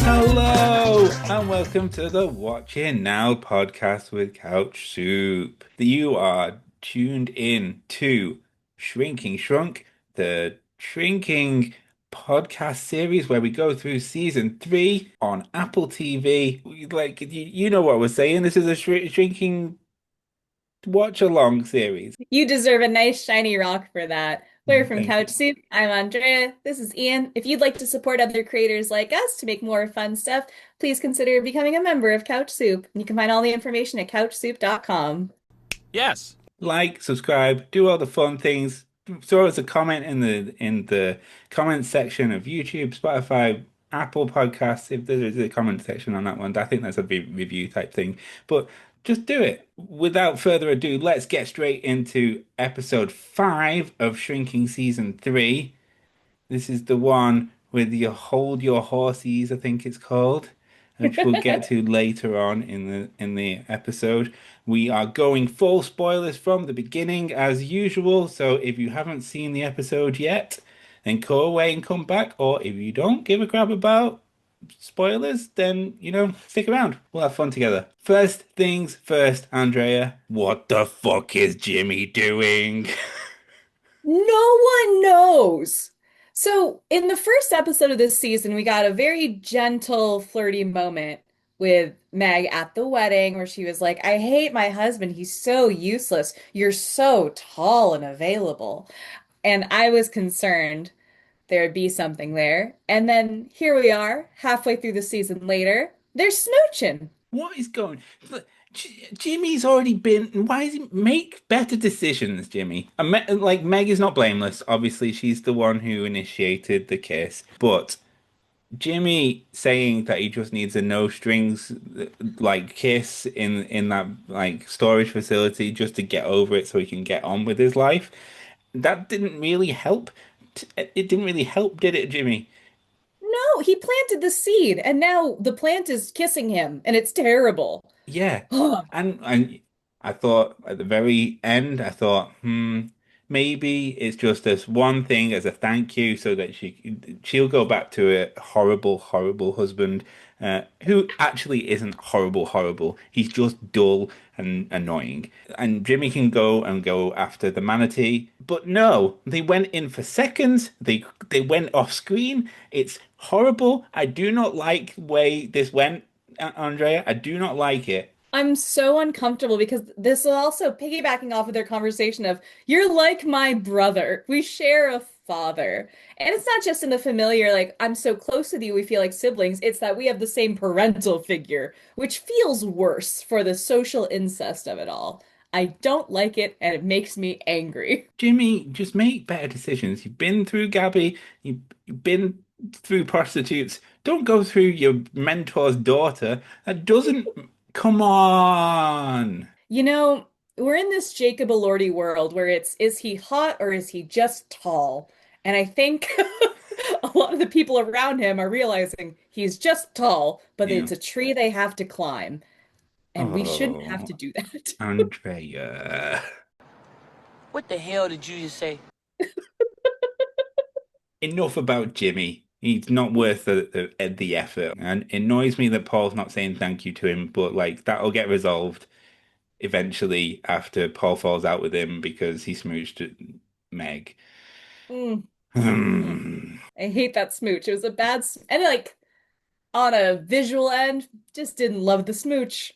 Hello and welcome to the Watching Now podcast with CouchSoup. You are tuned in to Shrinking Shrunk, the shrinking podcast series where we go through season 3 on Apple TV. Like you know what we're saying. This is a shrinking watch along series. You deserve a nice shiny rock for that. We're from Thank you. CouchSoup. I'm Andrea. This is Ian. If you'd like to support other creators like us to make more fun stuff, please consider becoming a member of CouchSoup. You can find all the information at couchsoup.com. Yes. Like, subscribe, do all the fun things. Throw us a comment in the comment section of YouTube, Spotify, Apple Podcasts. If there's a comment section on that one, I think that's a review type thing. But just do it. Without further ado, let's get straight into episode 5 of Shrinking Season 3. This is the one with your Hold Your Horsies, I think it's called, which we'll get to later on in the episode. We are going full spoilers from the beginning as usual, so if you haven't seen the episode yet, then go away and come back, or if you don't give a crap about spoilers, then stick around. We'll have fun together. First things first, Andrea, what the fuck is Jimmy doing? No one knows. So, in the first episode of this season, we got a very gentle, flirty moment with Meg at the wedding where she was like, I hate my husband. He's so useless. You're so tall and available. And I was concerned there would be something there. And then here we are, halfway through the season later. They're smooching. What is going? Look, Jimmy's already been. Why does he make better decisions, Jimmy? Like Meg is not blameless. Obviously, she's the one who initiated the kiss. But Jimmy saying that he just needs a no strings like kiss in that like storage facility just to get over it so he can get on with his life. That didn't really help. It didn't really help, did it, Jimmy? No, he planted the seed, and now the plant is kissing him, and it's terrible. Yeah. Ugh. And I thought at the very end, I thought, maybe it's just this one thing as a thank you so that she'll go back to a horrible, horrible husband, who actually isn't horrible, horrible. He's just dull and annoying. And Jimmy can go after the manatee. But no, they went in for seconds. They went off screen. It's horrible. I do not like the way this went. Andrea, I do not like it. I'm so uncomfortable because this is also piggybacking off of their conversation of, you're like my brother. We share a father. And it's not just in the familiar, like, I'm so close with you, we feel like siblings. It's that we have the same parental figure, which feels worse for the social incest of it all. I don't like it, and it makes me angry. Jimmy, just make better decisions. You've been through Gaby, you've been through prostitutes. Don't go through your mentor's daughter. That doesn't. Come on. You know, we're in this Jacob Elordi world where it's, is he hot or is he just tall? And I think a lot of the people around him are realizing he's just tall, but Yeah. it's a tree they have to climb. And we shouldn't have Oh, to do that. Andrea. What the hell did you just say? Enough about Jimmy. He's not worth the effort. And it annoys me that Paul's not saying thank you to him, but like that'll get resolved eventually after Paul falls out with him because he smooched Meg. Mm, mm. Hmm. I hate that smooch. It was a bad, and like on a visual end, just didn't love the smooch.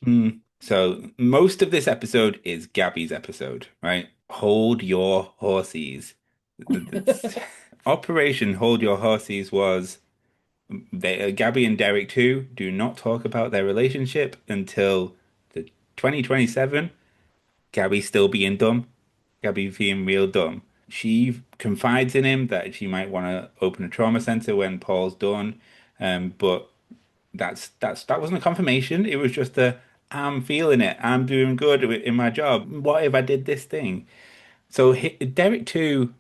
So most of this episode is Gabby's episode, right? Hold your horsies. Operation Hold Your Horsies was Gabby and Derek too do not talk about their relationship until the 2027. Gabby still being dumb. Gabby being real dumb. She confides in him that she might want to open a trauma center when Paul's done. But that wasn't a confirmation. It was just a I'm feeling it. I'm doing good in my job. What if I did this thing? So Derek 2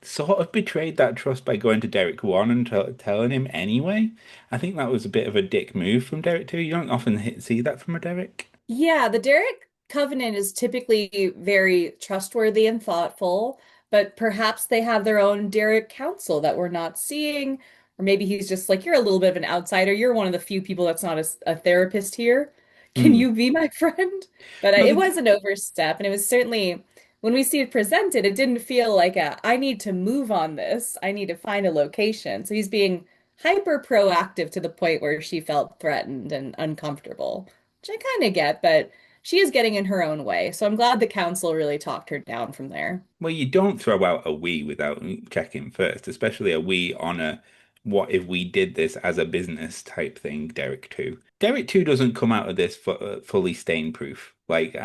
sort of betrayed that trust by going to Derek 1 and telling him anyway. I think that was a bit of a dick move from Derek 2. You don't often see that from a Derek. Yeah, the Derek Covenant is typically very trustworthy and thoughtful, but perhaps they have their own Derek counsel that we're not seeing. Or maybe he's just like, you're a little bit of an outsider. You're one of the few people that's not a therapist here. Can Hmm. you be my friend? But No, it was an overstep. And it was certainly, when we see it presented, it didn't feel like I need to move on this. I need to find a location. So he's being hyper proactive to the point where she felt threatened and uncomfortable, which I kind of get, but she is getting in her own way. So I'm glad the council really talked her down from there. well, you don't throw out a we without checking first, especially a we on a what if we did this as a business type thing, Derek 2. Derek 2 doesn't come out of this fully stain proof. Like,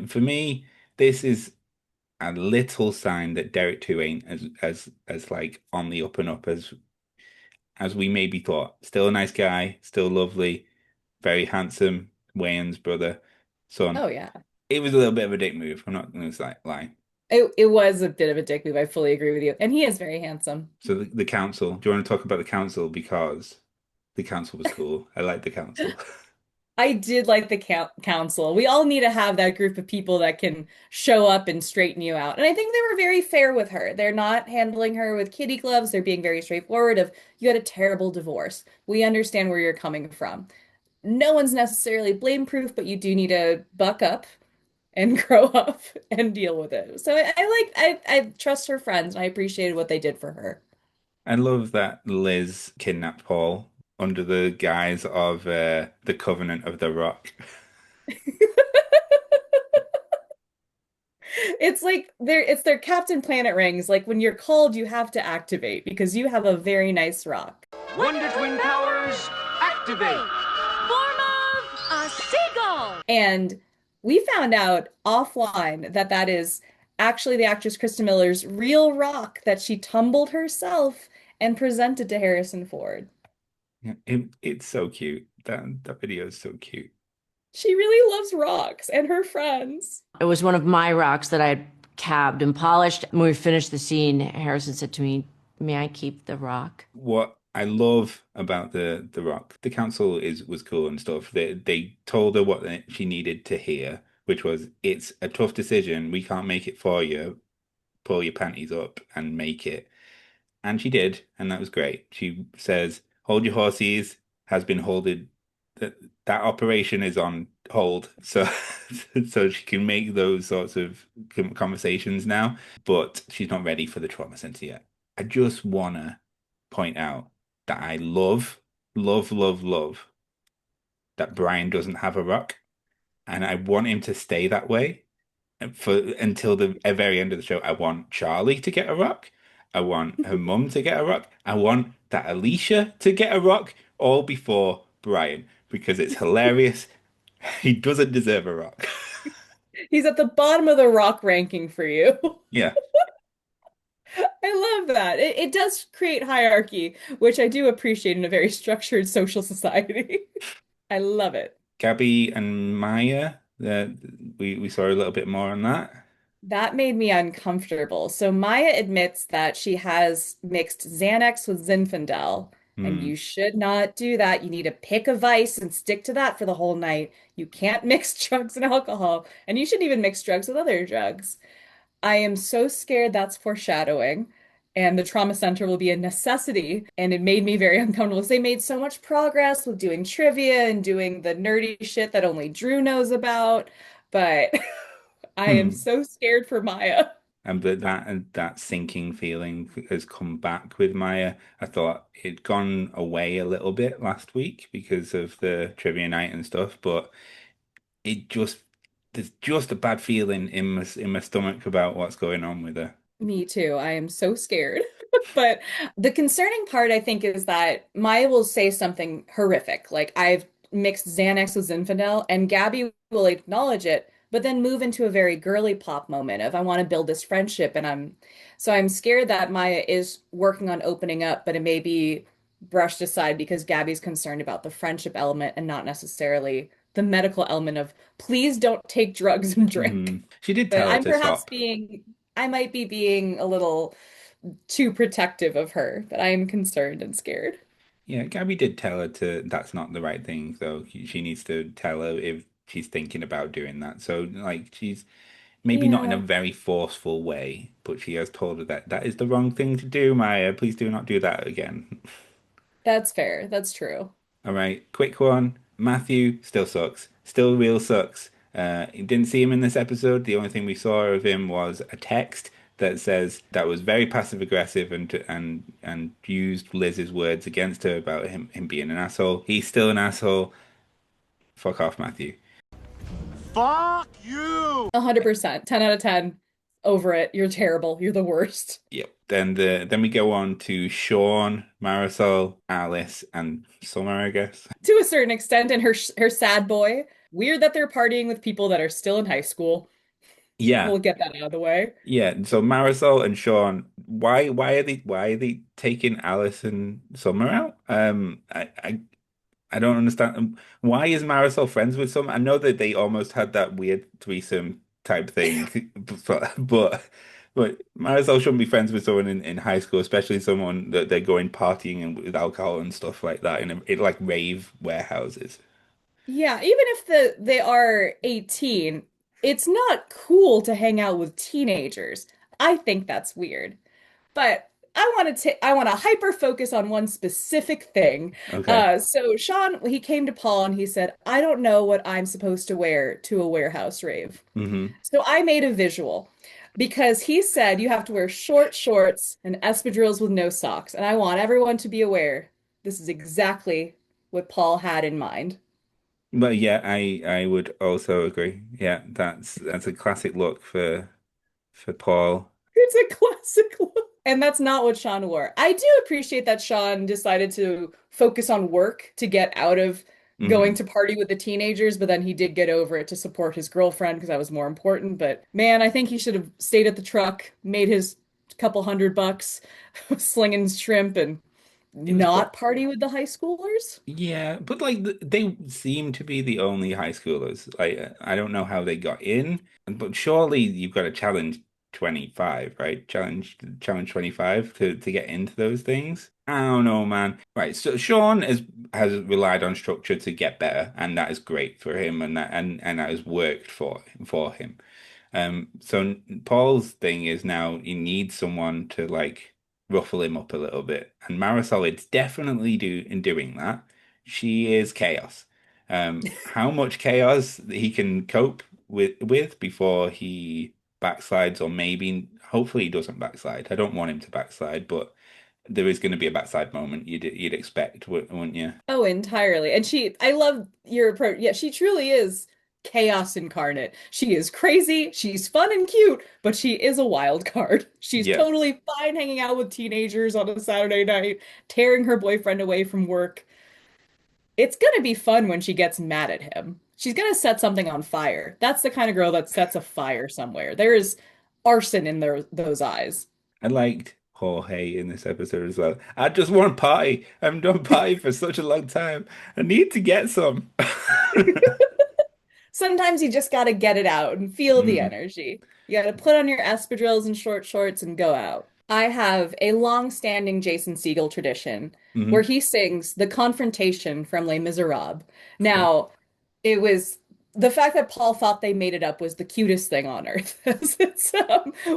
for me, this is a little sign that Derek 2 ain't as like on the up and up as we maybe thought. Still a nice guy, still lovely, very handsome, Wayne's brother, son. Oh yeah. It was a little bit of a dick move. I'm not going to lie. It was a bit of a dick move. I fully agree with you. And he is very handsome. So the council. Do you want to talk about the council? Because the council was cool. I like the council. I did like the council. We all need to have that group of people that can show up and straighten you out. And I think they were very fair with her. They're not handling her with kitty gloves. They're being very straightforward of you had a terrible divorce. We understand where you're coming from. No one's necessarily blame proof, but you do need to buck up and grow up and deal with it. So I trust her friends and I appreciated what they did for her. I love that Liz kidnapped Paul under the guise of the Covenant of the Rock. It's like it's their Captain Planet rings. Like when you're cold, you have to activate because you have a very nice rock. Wonder Twin powers activate! Form of a seagull. And we found out offline that that is actually the actress Krista Miller's real rock that she tumbled herself and presented to Harrison Ford. Yeah, it's so cute. That video is so cute. She really loves rocks and her friends. It was one of my rocks that I had cabbed and polished. When we finished the scene, Harrison said to me, "May I keep the rock?" What I love about the Rock, the council was cool and stuff. They told her what she needed to hear, which was it's a tough decision. We can't make it for you. Pull your panties up and make it. And she did, and that was great. She says, "Hold your horses has been holded. That operation is on hold, so so she can make those sorts of conversations now, but she's not ready for the trauma center yet." I just wanna point out that I love that Brian doesn't have a rock, and I want him to stay that way for until the very end of the show. I want Charlie to get a rock. I want her mum to get a rock. I want that Alicia to get a rock, all before Brian, because it's hilarious. He doesn't deserve a rock. He's at the bottom of the rock ranking for you. Yeah. I love that. It does create hierarchy, which I do appreciate in a very structured social society. I love it. Gabby and Maya, we saw a little bit more on that. That made me uncomfortable. So Maya admits that she has mixed Xanax with Zinfandel, and Hmm. you should not do that. You need to pick a vice and stick to that for the whole night. You can't mix drugs and alcohol, and you shouldn't even mix drugs with other drugs. I am so scared that's foreshadowing, and the trauma center will be a necessity. And it made me very uncomfortable because they made so much progress with doing trivia and doing the nerdy shit that only Drew knows about. But I am Hmm. so scared for Maya. But that sinking feeling has come back with Maya. I thought it'd gone away a little bit last week because of the trivia night and stuff, but it just there's just a bad feeling in my stomach about what's going on with her. Me too. I am so scared. But the concerning part, I think, is that Maya will say something horrific, like I've mixed Xanax with Zinfandel, and Gabby will acknowledge it, but then move into a very girly pop moment of I want to build this friendship, and I'm scared that Maya is working on opening up, but it may be brushed aside because Gabby's concerned about the friendship element and not necessarily the medical element of please don't take drugs and drink. She did But tell her to stop. I might be being a little too protective of her, but I am concerned and scared. Yeah, Gabby did tell her to that's not the right thing, though. She needs to tell her if she's thinking about doing that. So like she's maybe not in a Yeah, very forceful way, but she has told her that that is the wrong thing to do, Maya. Please do not do that again. that's fair. That's true. All right, quick one. Matthew still sucks. Still real sucks. Didn't see him in this episode. The only thing we saw of him was a text that says that was very passive aggressive and used Liz's words against her about him being an asshole. He's still an asshole. Fuck off, Matthew. Fuck you! 100%. 10 out of 10. Over it. You're terrible. You're the worst. Yep. Then we go on to Sean, Marisol, Alice, and Summer, I guess. To a certain extent, and her sad boy. Weird that they're partying with people that are still in high school. Yeah. We'll get that out of the way. Yeah, so Marisol and Sean, why are they taking Alice and Summer out? I don't understand. Why is Marisol friends with Summer? I know that they almost had that weird threesome type thing, but Marisol shouldn't be friends with someone in high school, especially someone that they're going partying and with alcohol and stuff like that in like rave warehouses. Yeah, even if they are 18, it's not cool to hang out with teenagers. I think that's weird. But I want to hyper focus on one specific thing. Okay. So Sean, he came to Paul and he said, "I don't know what I'm supposed to wear to a warehouse rave." Hmm. So I made a visual because he said you have to wear short shorts and espadrilles with no socks. And I want everyone to be aware this is exactly what Paul had in mind. But yeah, I would also agree. Yeah, that's a classic look for Paul. It's a classic look. And that's not what Sean wore. I do appreciate that Sean decided to focus on work to get out of going Hmm. to party with the teenagers, but then he did get over it to support his girlfriend because that was more important. But man, I think he should have stayed at the truck, made his couple $100 slinging shrimp and It was not party with the high schoolers. Yeah, but like they seem to be the only high schoolers. I don't know how they got in, but surely you've got to challenge 25, right? Challenge 25 to get into those things. I don't know, man. Right, so Sean has relied on structure to get better, and that is great for him, and that has worked for him. So Paul's thing is now he needs someone to like ruffle him up a little bit, and Marisol is definitely in doing that. She is chaos. How much chaos he can cope with before he backslides, or maybe hopefully he doesn't backslide. I don't want him to backslide, but there is going to be a backside moment. You'd expect, wouldn't you? Oh, entirely. And I love your approach. Yeah, she truly is chaos incarnate. She is crazy, she's fun and cute, but she is a wild card. She's Yeah. totally fine hanging out with teenagers on a Saturday night, tearing her boyfriend away from work. It's gonna be fun when she gets mad at him. She's gonna set something on fire. That's the kind of girl that sets a fire somewhere. There is arson in those eyes. I liked Jorge in this episode as well. I just want pie. I haven't done pie for such a long time. I need to get some. Sometimes you just gotta get it out and feel the Mm, energy. You gotta put on your espadrilles and short shorts and go out. I have a long-standing Jason Segel tradition where mhm. he sings The Confrontation from Les Miserables. Okay. Now, it was the fact that Paul thought they made it up was the cutest thing on earth. It's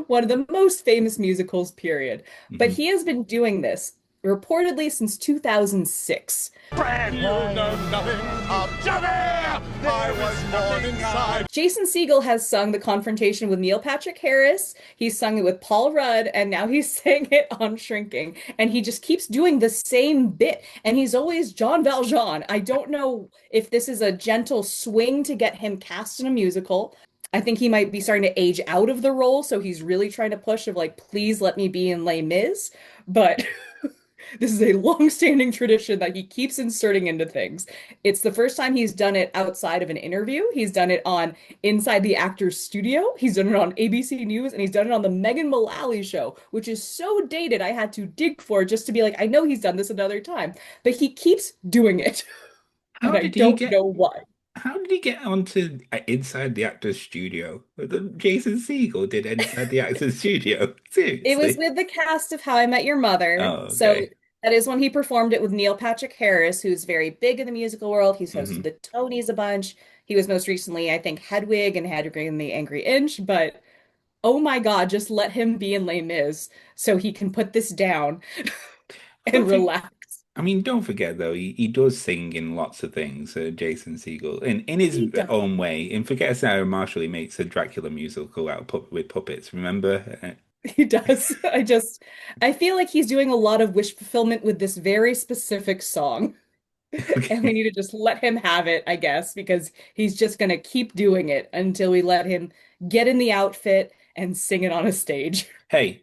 one of the most famous musicals, period. But Mhm. he has been doing this reportedly since 2006. Brand, you know nothing of Johnny! I was born inside. Jason Segel has sung The Confrontation with Neil Patrick Harris. He's sung it with Paul Rudd, and now he's sang it on Shrinking. And he just keeps doing the same bit. And he's always Jean Valjean. I don't know if this is a gentle swing to get him cast in a musical. I think he might be starting to age out of the role, so he's really trying to push of like, please let me be in Les Mis. But this is a long-standing tradition that he keeps inserting into things. It's the first time he's done it outside of an interview. He's done it on Inside the Actor's Studio. He's done it on ABC News, and he's done it on the Megan Mullally show, which is so dated I had to dig for it just to be like, I know he's done this another time, but he keeps doing it, How and I did he don't get? know why. How did he get onto Inside the Actor's Studio? Jason Segel did Inside the Actor's Studio. It was Seriously? with the cast of How I Met Your Mother. Oh, So okay. that is when he performed it with Neil Patrick Harris, who's very big in the musical world. He's hosted Hmm. the Tonys a bunch. He was most recently, I think, Hedwig and Hedwig and the Angry Inch, but oh my God, just let him be in Les Mis so he can put this down and Don't think, relax. I mean, don't forget though, he does sing in lots of things, Jason Segel, in his He does. own way. In Forget Sarah Marshall, he makes a Dracula musical out of with puppets, remember? He does. I feel like he's doing a lot of wish fulfillment with this very specific song. And we Okay. need to just let him have it, I guess, because he's just going to keep doing it until we let him get in the outfit and sing it on a stage. Hey,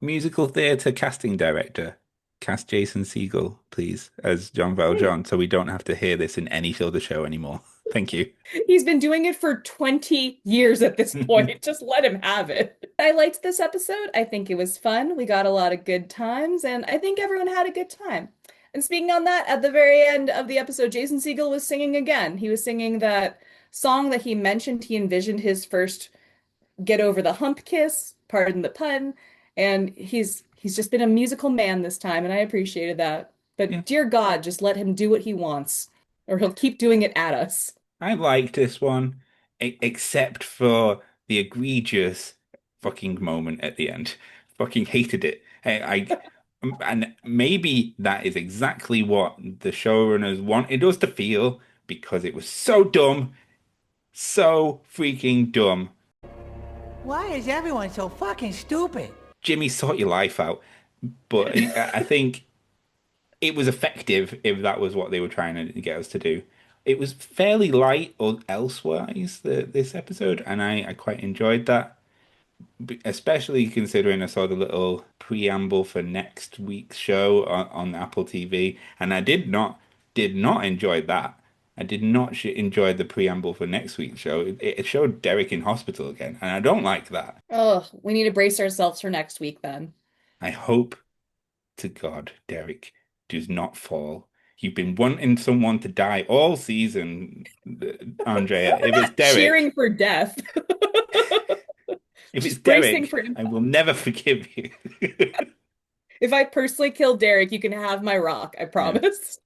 musical theatre casting director, cast Jason Segel, please, as John Hey, Valjean, so we don't have to hear this in any other show anymore. Thank you. he's been doing it for 20 years at this point. Just let him have it. I liked this episode. I think it was fun. We got a lot of good times, and I think everyone had a good time. And speaking on that, at the very end of the episode, Jason Segel was singing again. He was singing that song that he mentioned he envisioned his first get over the hump kiss, pardon the pun, and he's just been a musical man this time, and I appreciated that. Yeah. But dear God, just let him do what he wants, or he'll keep doing it at us. I liked this one, except for the egregious fucking moment at the end. Fucking hated it. And maybe that is exactly what the showrunners wanted us to feel because it was so dumb, so freaking dumb. Why is everyone so fucking stupid? Jimmy, sort your life out. But I think it was effective if that was what they were trying to get us to do. It was fairly light or elsewise this episode, and I quite enjoyed that, especially considering I saw the little preamble for next week's show on Apple TV, and I did not enjoy that. I did not enjoy the preamble for next week's show. It showed Derek in hospital again, and I don't like that. Oh, we need to brace ourselves for next week then. I hope to God, Derek does not fall. You've been wanting someone to die all season, Andrea. We're not cheering for death, If it's just bracing Derek, for I impact. will never forgive you. If I personally kill Derek, you can have my rock, I Yeah. promise.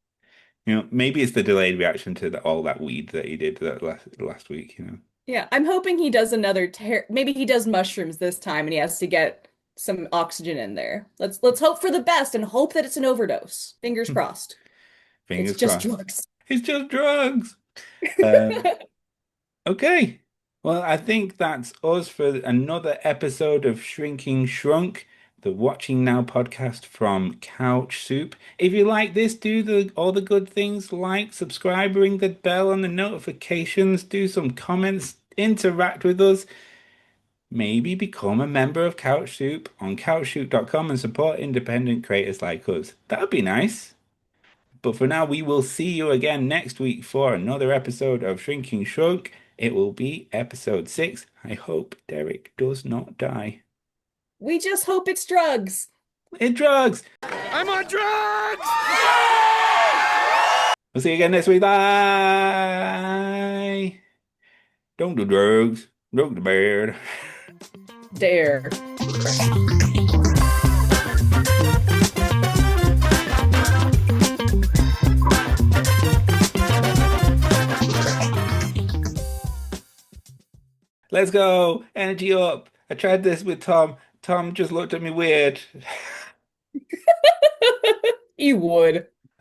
Maybe it's the delayed reaction to all that weed that he did that last week. Yeah, I'm hoping he does another ter maybe he does mushrooms this time and he has to get some oxygen in there. Let's hope for the best and hope that it's an overdose. Fingers crossed. It's Fingers just crossed. drugs. It's just drugs. Um, Okay. Well, I think that's us for another episode of Shrinking Shrunk, the Watching Now podcast from CouchSoup. If you like this, do all the good things, like, subscribe, ring the bell on the notifications, do some comments, interact with us. Maybe become a member of CouchSoup on couchsoup.com and support independent creators like us. That would be nice. But for now, we will see you again next week for another episode of Shrinking Shrunk. It will be episode 6. I hope Derek does not die. We just hope it's drugs. It's drugs! I'm on drugs! We'll see you again next week. Bye! Don't do drugs. Drugs are bad. Dare. Let's go! Energy up! I tried this with Tom. Tom just looked at me weird. You would.